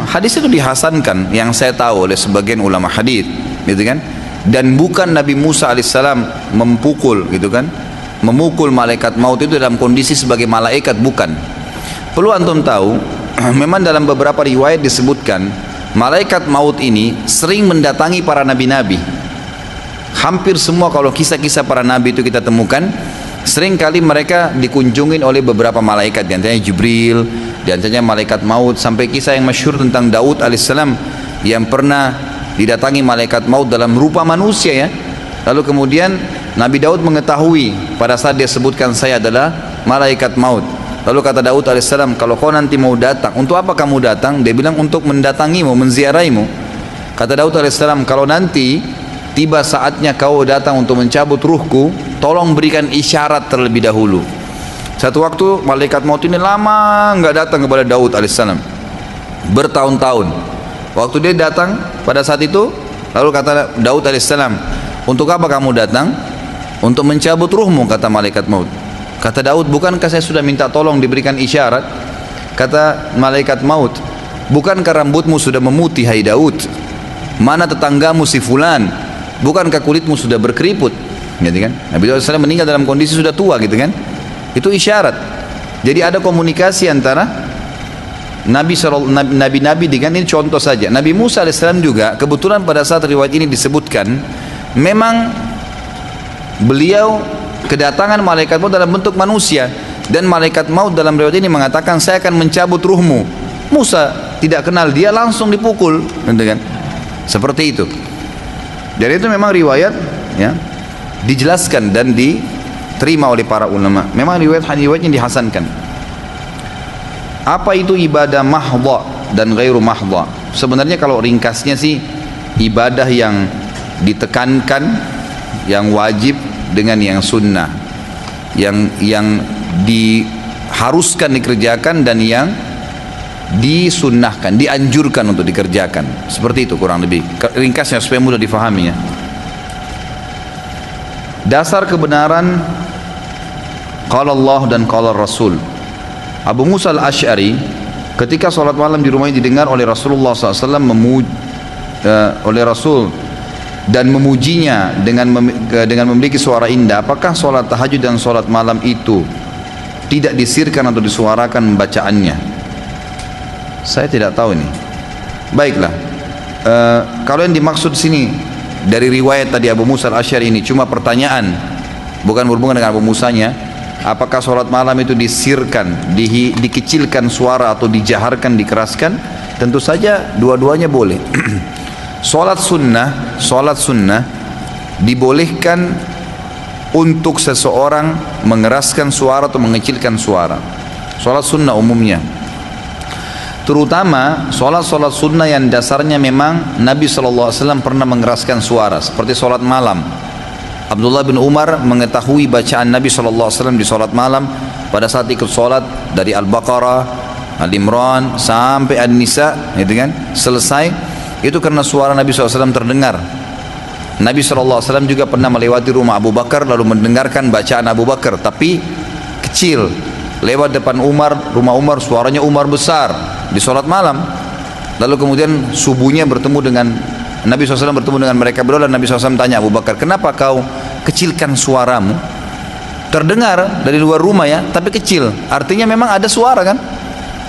Hadis itu dihasankan yang saya tahu oleh sebagian ulama hadis, gitu kan? Dan bukan Nabi Musa AS memukul, gitu kan? Memukul malaikat maut itu dalam kondisi sebagai malaikat, bukan. Perlu antum tahu, memang dalam beberapa riwayat disebutkan malaikat maut ini sering mendatangi para nabi-nabi. Hampir semua kalau kisah-kisah para nabi itu kita temukan, sering kali mereka dikunjungin oleh beberapa malaikat, di antaranya Jibril, di antaranya malaikat maut. Sampai kisah yang masyhur tentang Daud alaihissalam yang pernah didatangi malaikat maut dalam rupa manusia ya. Lalu kemudian Nabi Daud mengetahui pada saat dia sebutkan, saya adalah malaikat maut. Lalu kata Daud alaihissalam, kalau kau nanti mau datang, untuk apa kamu datang? Dia bilang untuk mendatangimu, menziarahimu. Kata Daud alaihissalam, kalau nanti tiba saatnya kau datang untuk mencabut ruhku, tolong berikan isyarat terlebih dahulu. Satu waktu malaikat maut ini lama nggak datang kepada Daud alaihissalam, bertahun-tahun. Waktu dia datang pada saat itu, lalu kata Daud alaihissalam, untuk apa kamu datang? Untuk mencabut ruhmu, kata malaikat maut. Kata Daud, bukankah saya sudah minta tolong diberikan isyarat? Kata malaikat maut, bukankah rambutmu sudah memutih hai Daud? Mana tetanggamu si fulan? Bukankah kulitmu sudah berkeriput? Gitu kan? Nabi SAW meninggal dalam kondisi sudah tua, gitu kan? Itu isyarat. Jadi ada komunikasi antara nabi-nabi dengan, ini contoh saja. Nabi Musa AS juga kebetulan pada saat riwayat ini disebutkan, memang beliau kedatangan malaikat maut dalam bentuk manusia, dan malaikat maut dalam riwayat ini mengatakan, saya akan mencabut ruhmu. Musa tidak kenal dia, langsung dipukul, gitu kan? Seperti itu. Jadi itu memang riwayat ya, dijelaskan dan diterima oleh para ulama. Memang riwayatnya dihasankan. Apa itu ibadah mahdha dan ghairu mahdha? Sebenarnya kalau ringkasnya sih, ibadah yang ditekankan, yang wajib dengan yang sunnah, yang diharuskan dikerjakan dan yang disunnahkan, dianjurkan untuk dikerjakan. Seperti itu kurang lebih ringkasnya supaya mudah difahami ya. Dasar kebenaran qala Allah dan qala Rasul. Abu Musa al-Asy'ari ketika sholat malam di rumahnya didengar oleh Rasulullah SAW oleh Rasul dan memujinya dengan memiliki suara indah. Apakah sholat tahajud dan sholat malam itu tidak disirkan atau disuarakan bacaannya? Saya tidak tahu ini. Baiklah, kalau yang dimaksud sini dari riwayat tadi Abu Musa al-Asy'ari ini cuma pertanyaan, bukan berhubungan dengan Abu Musanya. Apakah sholat malam itu disirkan, dikecilkan suara atau dijaharkan, dikeraskan? Tentu saja dua-duanya boleh. Sholat sunnah dibolehkan untuk seseorang mengeraskan suara atau mengecilkan suara. Sholat sunnah umumnya, terutama sholat sunnah yang dasarnya memang Nabi SAW pernah mengeraskan suara, seperti sholat malam. Abdullah bin Umar mengetahui bacaan Nabi SAW di sholat malam pada saat ikut sholat dari Al-Baqarah, Al-Imran sampai An-Nisa, gitu kan, selesai itu karena suara Nabi SAW terdengar. Nabi SAW juga pernah melewati rumah Abu Bakar lalu mendengarkan bacaan Abu Bakar, tapi kecil. Lewat depan rumah Umar, suaranya Umar besar di sholat malam. Lalu kemudian subuhnya bertemu dengan Nabi SAW, bertemu dengan mereka berdua, dan Nabi SAW tanya Abu Bakar, kenapa kau kecilkan suaramu? Terdengar dari luar rumah ya, tapi kecil. Artinya memang ada suara kan?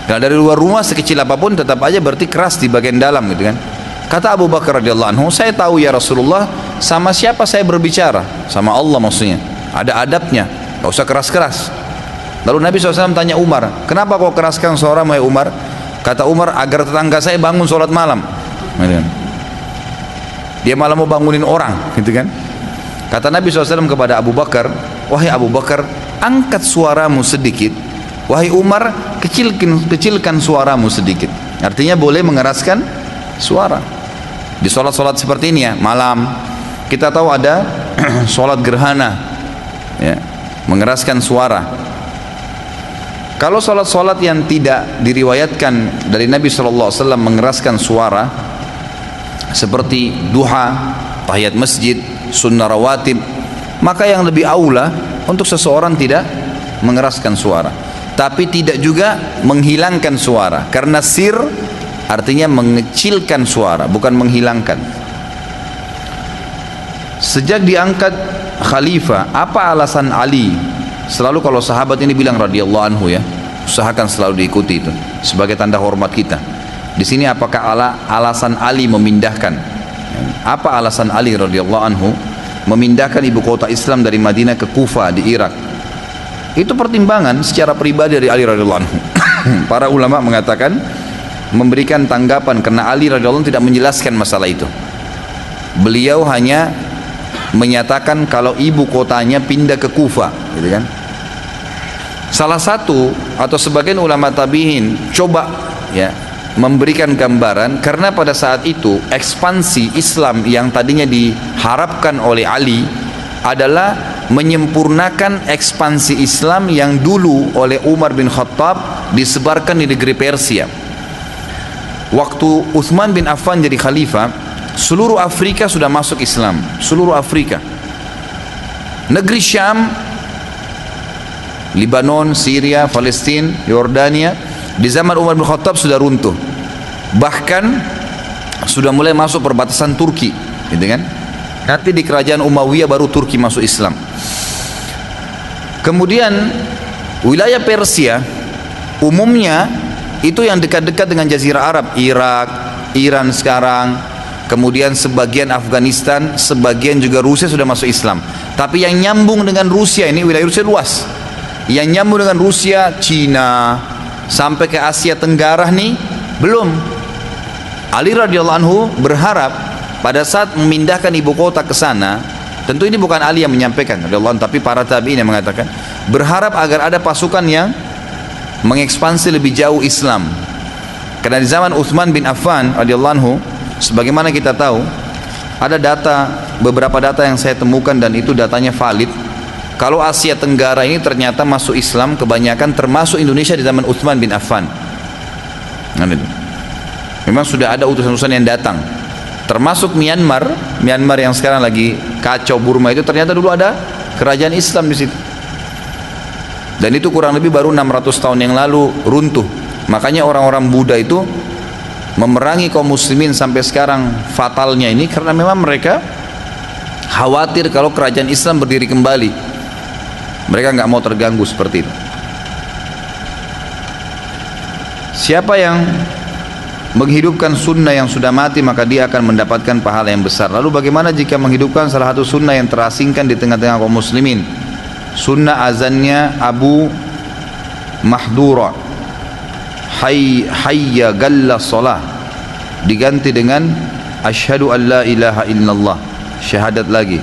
Nah, dari luar rumah sekecil apapun tetap aja berarti keras di bagian dalam gitu kan. Kata Abu Bakar radhiyallahu anhu, saya tahu ya Rasulullah, sama siapa saya berbicara? Sama Allah maksudnya. Ada adabnya, gak usah keras-keras. Lalu Nabi SAW tanya Umar, kenapa kau keraskan suaramu ya Umar? Kata Umar, agar tetangga saya bangun sholat malam. Dia malah mau bangunin orang, gitu kan? Kata Nabi SAW kepada Abu Bakar, wahai Abu Bakar, angkat suaramu sedikit. Wahai Umar, kecilkan suaramu sedikit. Artinya boleh mengeraskan suara. Di sholat-sholat seperti ini ya, malam. Kita tahu ada sholat gerhana, ya, mengeraskan suara. Kalau sholat-sholat yang tidak diriwayatkan dari Nabi SAW mengeraskan suara, seperti duha, tahiyat masjid, sunnah rawatib, maka yang lebih aula untuk seseorang tidak mengeraskan suara, tapi tidak juga menghilangkan suara, karena sir artinya mengecilkan suara, bukan menghilangkan. Sejak diangkat khalifah, apa alasan Ali? Selalu kalau sahabat ini bilang radhiyallahu anhu ya, usahakan selalu diikuti itu sebagai tanda hormat kita. Di sini apakah alasan Ali memindahkan? Apa alasan Ali radhiyallahu anhu memindahkan ibu kota Islam dari Madinah ke Kufa di Irak? Itu pertimbangan secara pribadi dari Ali radhiyallahu anhu. Para ulama mengatakan, memberikan tanggapan karena Ali radhiyallahu anhu tidak menjelaskan masalah itu. Beliau hanya menyatakan kalau ibu kotanya pindah ke Kufa, gitu kan? Salah satu atau sebagian ulama tabi'in coba ya memberikan gambaran, karena pada saat itu ekspansi Islam yang tadinya diharapkan oleh Ali adalah menyempurnakan ekspansi Islam yang dulu oleh Umar bin Khattab disebarkan di negeri Persia. Waktu Utsman bin Affan jadi khalifah, seluruh Afrika sudah masuk Islam, seluruh Afrika. Negeri Syam, Libanon, Syria, Palestina, Yordania, di zaman Umar bin Khattab sudah runtuh. Bahkan sudah mulai masuk perbatasan Turki, gitu kan? Nanti di kerajaan Umayyah baru Turki masuk Islam. Kemudian wilayah Persia umumnya itu yang dekat-dekat dengan Jazirah Arab, Irak, Iran sekarang, kemudian sebagian Afghanistan, sebagian juga Rusia sudah masuk Islam. Tapi yang nyambung dengan Rusia ini, wilayah Rusia luas. Yang nyambung dengan Rusia, Cina, sampai ke Asia Tenggara nih belum. Ali radhiyallahu anhu berharap pada saat memindahkan ibu kota ke sana, tentu ini bukan Ali yang menyampaikan radhiyallahu anhu, tapi para tabi'in yang mengatakan, berharap agar ada pasukan yang mengekspansi lebih jauh Islam. Karena di zaman Utsman bin Affan radhiyallahu anhu, sebagaimana kita tahu, ada beberapa data yang saya temukan dan itu datanya valid. Kalau Asia Tenggara ini ternyata masuk Islam kebanyakan, termasuk Indonesia di zaman Utsman bin Affan. Nah, itu. Memang sudah ada utusan-utusan yang datang. Termasuk Myanmar yang sekarang lagi kacau, Burma itu ternyata dulu ada kerajaan Islam di situ. Dan itu kurang lebih baru 600 tahun yang lalu runtuh. Makanya orang-orang Buddha itu memerangi kaum muslimin sampai sekarang fatalnya ini, karena memang mereka khawatir kalau kerajaan Islam berdiri kembali. Mereka nggak mau terganggu seperti itu. Siapa yang menghidupkan sunnah yang sudah mati, maka dia akan mendapatkan pahala yang besar. Lalu bagaimana jika menghidupkan salah satu sunnah yang terasingkan di tengah-tengah kaum muslimin? Sunnah azannya Abu Mahdura, hayya galla salah, diganti dengan asyhadu an la ilaha illallah, syahadat lagi.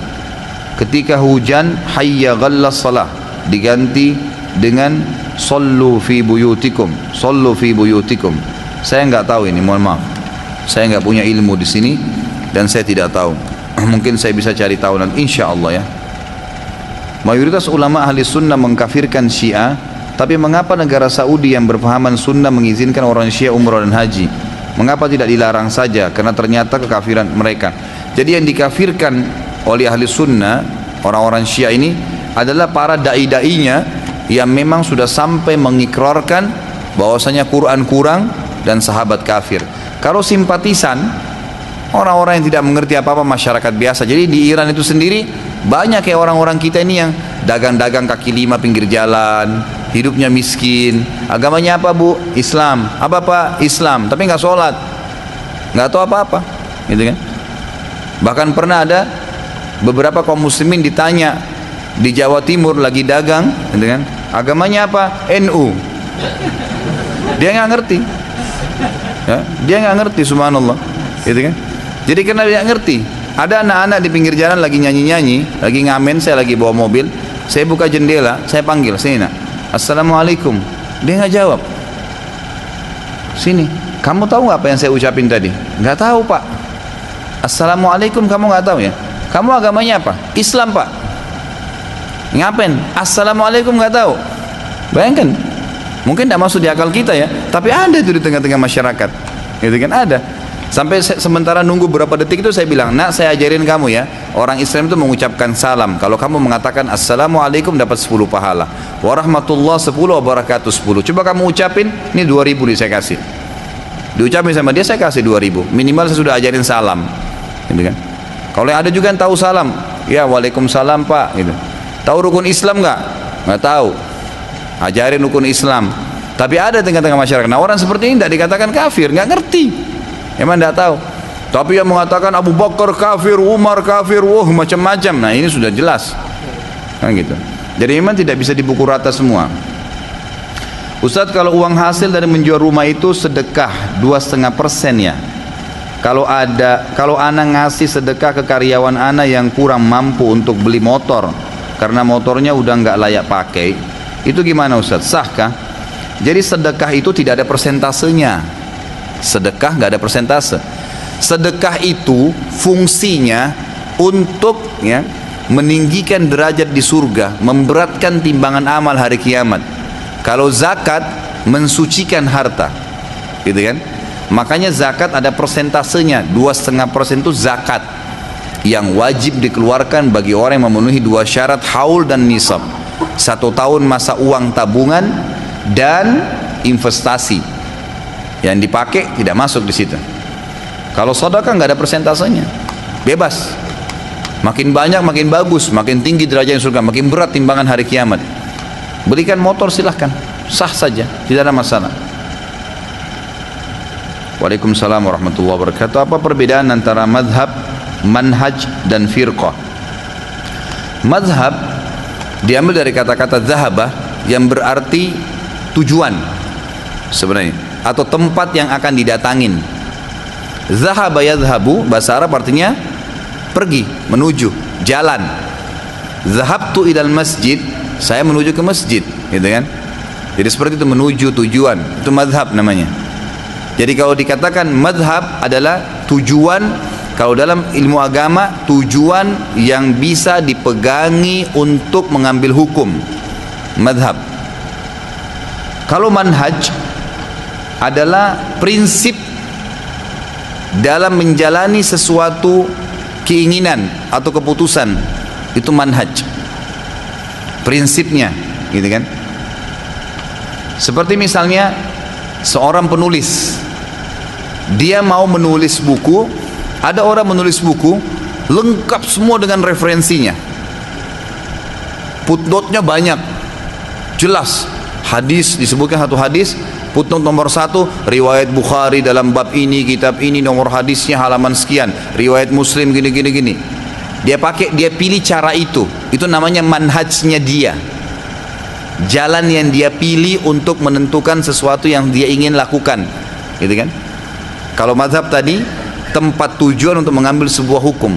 Ketika hujan, hayya galla salah, diganti dengan sallu fi buyutikum, sallu fi buyutikum. Saya nggak tahu ini, mohon maaf, saya nggak punya ilmu di sini dan saya tidak tahu. Mungkin saya bisa cari tahu nanti, insya Allah ya. Mayoritas ulama ahli sunnah mengkafirkan Syiah, tapi mengapa negara Saudi yang berpahaman sunnah mengizinkan orang Syiah umrah dan haji? Mengapa tidak dilarang saja? Karena ternyata kekafiran mereka. Jadi yang dikafirkan oleh ahli sunnah, orang-orang Syiah ini adalah para dai-dainya yang memang sudah sampai mengikrarkan bahwasanya Quran kurang dan sahabat kafir. Kalau simpatisan, orang-orang yang tidak mengerti apa-apa, masyarakat biasa. Jadi di Iran itu sendiri banyak kayak orang-orang kita ini yang dagang-dagang kaki lima pinggir jalan, hidupnya miskin. Agamanya apa bu? Islam. Apa pak? Islam. Tapi nggak sholat, nggak tahu apa-apa, gitu kan? Bahkan pernah ada beberapa kaum muslimin ditanya di Jawa Timur lagi dagang, gitu kan? Agamanya apa? NU. Dia nggak ngerti, ya? Dia nggak ngerti, subhanallah, gitu kan? Jadi karena dia nggak ngerti, ada anak-anak di pinggir jalan lagi nyanyi-nyanyi, lagi ngamen, saya lagi bawa mobil, saya buka jendela, saya panggil, sini nak, assalamualaikum. Dia nggak jawab. Sini, kamu tahu nggak apa yang saya ucapin tadi? Nggak tahu pak. Assalamualaikum kamu nggak tahu ya? Kamu agamanya apa? Islam pak. Ngapain? Assalamualaikum nggak tahu. Bayangkan, mungkin tidak masuk di akal kita ya, tapi ada itu di tengah-tengah masyarakat, gitu kan, ada. Sampai sementara nunggu berapa detik itu saya bilang, nak saya ajarin kamu ya, orang Islam itu mengucapkan salam. Kalau kamu mengatakan assalamualaikum dapat 10 pahala, warahmatullah 10, wabarakatuh 10. Coba kamu ucapin, ini 2000 nih saya kasih. Diucapin sama dia saya kasih 2000. Minimal saya sudah ajarin salam, gitu kan. Kalau yang ada juga yang tahu salam, ya waalaikumsalam pak, gitu. Tahu rukun Islam nggak? Nggak tahu. Ajarin rukun Islam. Tapi ada tengah-tengah masyarakat. Nah orang seperti ini tidak dikatakan kafir, nggak ngerti. Emang tidak tahu. Tapi yang mengatakan Abu Bakar kafir, Umar kafir, wah macam-macam. Nah ini sudah jelas, kan gitu. Jadi memang tidak bisa dipukul rata semua. Ustadz, kalau uang hasil dari menjual rumah itu sedekah 2,5% ya. Kalau anak ngasih sedekah ke karyawan anak yang kurang mampu untuk beli motor karena motornya udah nggak layak pakai, itu gimana Ustadz? Sahkah? Jadi sedekah itu tidak ada persentasenya. Sedekah nggak ada persentase. Sedekah itu fungsinya untuk ya meninggikan derajat di surga, memberatkan timbangan amal hari kiamat. Kalau zakat mensucikan harta, gitu kan? Makanya zakat ada persentasenya, 2,5% itu zakat yang wajib dikeluarkan bagi orang yang memenuhi 2 syarat haul dan nisab. 1 tahun masa uang tabungan dan investasi. Yang dipakai tidak masuk di situ. Kalau sedekah nggak ada persentasenya, bebas. Makin banyak makin bagus, makin tinggi derajatnya surga, makin berat timbangan hari kiamat. Berikan motor silahkan, sah saja, tidak ada masalah. Waalaikumsalam warahmatullahi wabarakatuh. Apa perbedaan antara madhab, manhaj dan firqah? Madhab diambil dari kata-kata zahabah yang berarti tujuan sebenarnya, atau tempat yang akan didatangin. Zahaba yadhabu bahasa Arab artinya pergi, menuju, jalan. Zahabtu ilal masjid, saya menuju ke masjid, gitu kan. Jadi seperti itu, menuju tujuan, itu madhab namanya. Jadi kalau dikatakan madhab adalah tujuan, kalau dalam ilmu agama, tujuan yang bisa dipegangi untuk mengambil hukum, madhab. Kalau manhaj adalah prinsip dalam menjalani sesuatu keinginan atau keputusan, itu manhaj, prinsipnya, gitu kan. Seperti misalnya seorang penulis, dia mau menulis buku, ada orang menulis buku lengkap semua dengan referensinya, footnote-nya banyak, jelas, hadis disebutkan satu hadis, footnote nomor 1, riwayat Bukhari dalam bab ini, kitab ini, nomor hadisnya halaman sekian, riwayat Muslim gini. Dia pilih cara itu namanya manhajnya dia, jalan yang dia pilih untuk menentukan sesuatu yang dia ingin lakukan, gitu kan. Kalau mazhab tadi tempat tujuan untuk mengambil sebuah hukum.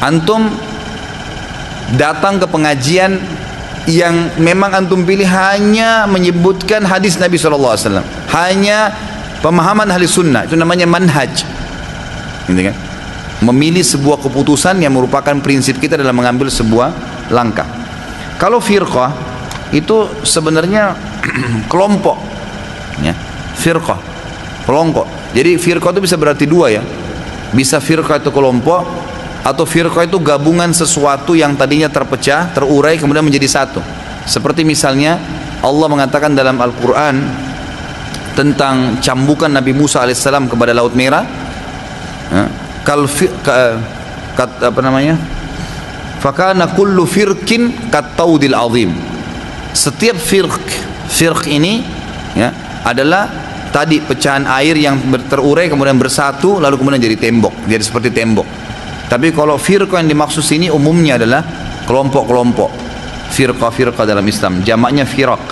Antum datang ke pengajian yang memang antum pilih hanya menyebutkan hadis Nabi SAW, hanya pemahaman ahli sunnah, itu namanya manhaj, gitu kan. Memilih sebuah keputusan yang merupakan prinsip kita dalam mengambil sebuah langkah. Kalau firqah itu sebenarnya kelompok, ya, firqah, kelompok. Jadi firqah itu bisa berarti dua, ya, bisa firqah itu kelompok, atau firqah itu gabungan sesuatu yang tadinya terpecah, terurai kemudian menjadi satu. Seperti misalnya Allah mengatakan dalam Al-Quran tentang cambukan Nabi Musa alaihissalam kepada Laut Merah, fakana kullu firqin kattaudil azim. Setiap firq ini, ya, adalah tadi pecahan air yang terurai kemudian bersatu lalu kemudian jadi tembok, jadi seperti tembok. Tapi kalau firqah yang dimaksud sini umumnya adalah kelompok-kelompok, firqah dalam Islam, jamaknya firaq.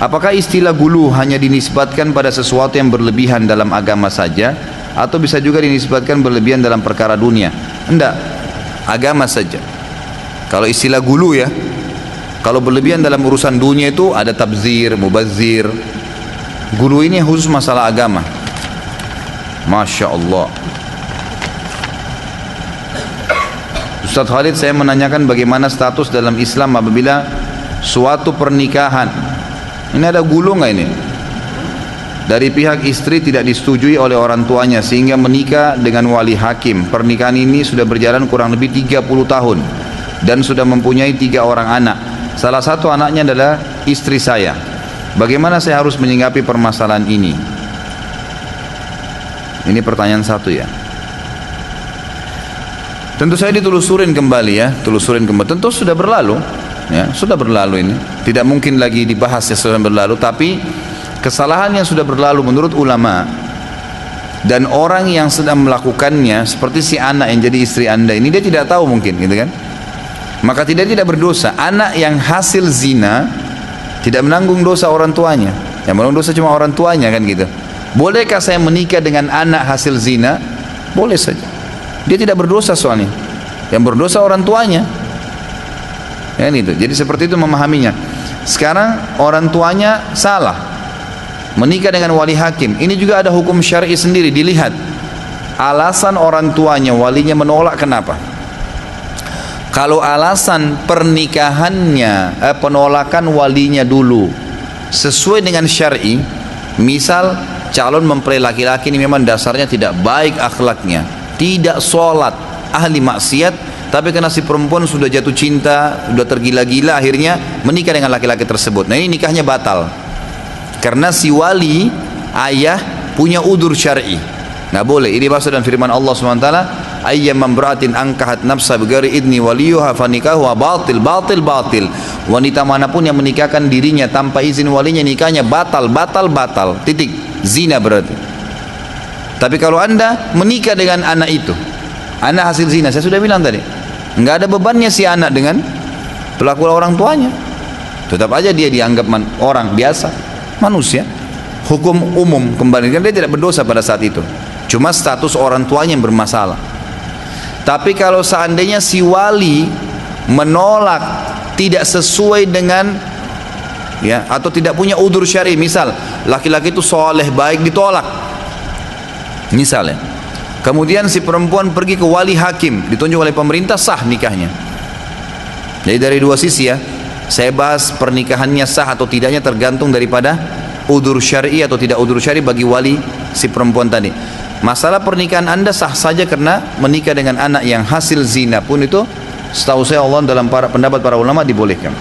Apakah istilah gulu hanya dinisbatkan pada sesuatu yang berlebihan dalam agama saja, atau bisa juga dinisbatkan berlebihan dalam perkara dunia? Enggak, agama saja. Kalau istilah gulu, ya, kalau berlebihan dalam urusan dunia itu ada tabzir, mubazir. Gulu ini khusus masalah agama. Masya Allah. Ustaz Khalid, saya menanyakan bagaimana status dalam Islam apabila suatu pernikahan, ini ada gulu nggak ini, dari pihak istri tidak disetujui oleh orang tuanya sehingga menikah dengan wali hakim. Pernikahan ini sudah berjalan kurang lebih 30 tahun dan sudah mempunyai 3 orang anak. Salah satu anaknya adalah istri saya. Bagaimana saya harus menyikapi permasalahan ini? Ini pertanyaan satu, ya. Tentu saya ditelusurin kembali, ya, tentu sudah berlalu, ya, sudah berlalu ini. Tidak mungkin lagi dibahas yang sudah berlalu, tapi kesalahan yang sudah berlalu menurut ulama dan orang yang sedang melakukannya, seperti si anak yang jadi istri Anda ini, dia tidak tahu mungkin, gitu kan. Maka tidak berdosa. Anak yang hasil zina tidak menanggung dosa orang tuanya, yang menanggung dosa cuma orang tuanya, kan gitu. Bolehkah saya menikah dengan anak hasil zina? Boleh saja. Dia tidak berdosa soalnya. Yang berdosa orang tuanya. Ya, itu. Jadi seperti itu memahaminya. Sekarang orang tuanya salah, menikah dengan wali hakim. Ini juga ada hukum syar'i sendiri, dilihat alasan orang tuanya, walinya menolak, kenapa. Kalau alasan pernikahannya, penolakan walinya dulu sesuai dengan syar'i, misal calon mempelai laki-laki ini memang dasarnya tidak baik akhlaknya, tidak sholat, ahli maksiat, tapi karena si perempuan sudah jatuh cinta, sudah tergila-gila, akhirnya menikah dengan laki-laki tersebut. Nah, ini nikahnya batal karena si wali ayah punya udzur syar'i, nggak boleh. Ini bahasa dan firman Allah SWT, ayyam mamra'atin angkahat nafsa bighairi idni waliyuha fanikahu batil. Wanita manapun yang menikahkan dirinya tanpa izin walinya, nikahnya batal, titik, zina berarti. Tapi kalau Anda menikah dengan anak itu, anak hasil zina, saya sudah bilang tadi, nggak ada bebannya si anak dengan pelaku orang tuanya. Tetap aja dia dianggap orang biasa, manusia. Hukum umum kembali, kan dia tidak berdosa pada saat itu. Cuma status orang tuanya yang bermasalah. Tapi kalau seandainya si wali menolak, tidak sesuai dengan ya, atau tidak punya udzur syar'i, misal laki-laki itu soleh baik ditolak misalnya, kemudian si perempuan pergi ke wali hakim ditunjuk oleh pemerintah, sah nikahnya. Jadi dari dua sisi ya, saya bahas pernikahannya sah atau tidaknya tergantung daripada udzur syar'i atau tidak udzur syar'i bagi wali si perempuan tadi. Masalah pernikahan anda sah saja karena menikah dengan anak yang hasil zina pun itu setahu saya Allah dalam pendapat para ulama dibolehkan.